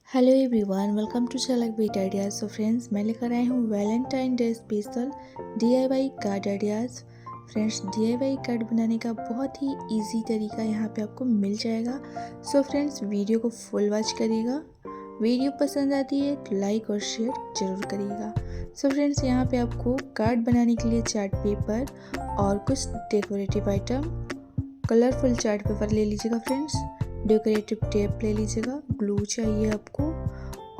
Hello everyone, welcome to channel beat ideas. So friends, मैं लेकर आई हूँ Valentine day special DIY card ideas. Friends, DIY card बनाने का बहुत ही इजी तरीका यहाँ पे आपको मिल जाएगा। सो फ्रेंड्स, वीडियो को फुल वॉच करिएगा। वीडियो पसंद आती है तो लाइक और शेयर ज़रूर करिएगा। सो फ्रेंड्स, यहाँ पे आपको कार्ड बनाने के लिए चार्ट पेपर और कुछ decorative item, colourful chart paper ले लीजिएगा फ्रेंड्स। डेकोरेटिव टेप ले लीजिएगा, ग्लू चाहिए आपको,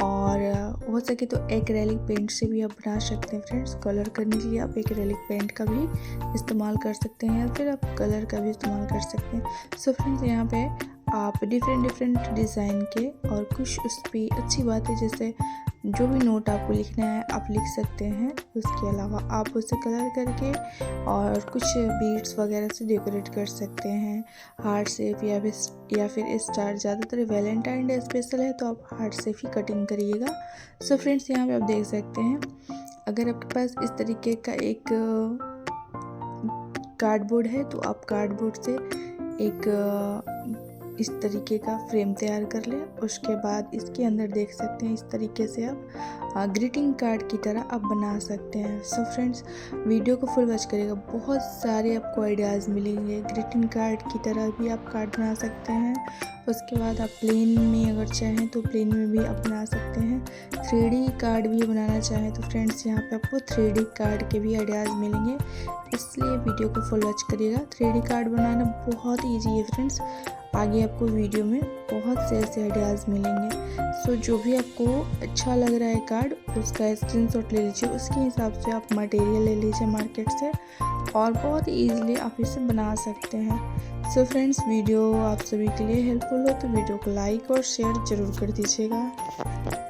और हो सके तो एक्रेलिक पेंट से भी आप बना सकते हैं फ्रेंड्स। कलर करने के लिए आप एक्रेलिक पेंट का भी इस्तेमाल कर सकते हैं या फिर आप कलर का भी इस्तेमाल कर सकते हैं। सो फ्रेंड्स, यहाँ पे आप डिफरेंट डिज़ाइन के और कुछ उस पर अच्छी बात है, जैसे जो भी नोट आपको लिखना है आप लिख सकते हैं। उसके अलावा आप उसे कलर करके और कुछ बीड्स वगैरह से डेकोरेट कर सकते हैं। हार्ट शेप या फिर स्टार, ज़्यादातर वैलेंटाइन डे स्पेशल है तो आप हार्ट शेप ही कटिंग करिएगा। सो फ्रेंड्स, यहाँ पे आप देख सकते हैं, अगर आपके पास इस तरीके का एक कार्डबोर्ड है तो आप कार्डबोर्ड से एक इस तरीके का फ्रेम तैयार कर लें। उसके बाद इसके अंदर देख सकते हैं, इस तरीके से आप ग्रीटिंग कार्ड की तरह आप बना सकते हैं। सो फ्रेंड्स, वीडियो को फुल वॉच करिएगा, बहुत सारे आपको आइडियाज़ मिलेंगे। ग्रीटिंग कार्ड की तरह भी आप कार्ड बना सकते हैं। उसके बाद आप प्लेन में अगर चाहें तो प्लेन में भी आप बना सकते हैं। 3D कार्ड भी बनाना चाहें तो फ्रेंड्स, यहाँ पे आपको 3D कार्ड के भी आइडियाज़ मिलेंगे, इसलिए वीडियो को फुल वॉच करिएगा। 3D कार्ड बनाना बहुत ईजी है फ्रेंड्स, आगे आपको वीडियो में बहुत से ऐसे आइडियाज़ मिलेंगे। सो जो भी आपको अच्छा लग रहा है कार्ड, उसका स्क्रीनशॉट ले लीजिए, उसके हिसाब से आप मटेरियल ले लीजिए मार्केट से और बहुत ईजीली आप इसे बना सकते हैं। सो फ्रेंड्स, वीडियो आप सभी के लिए हेल्पफुल हो तो वीडियो को लाइक और शेयर ज़रूर कर दीजिएगा।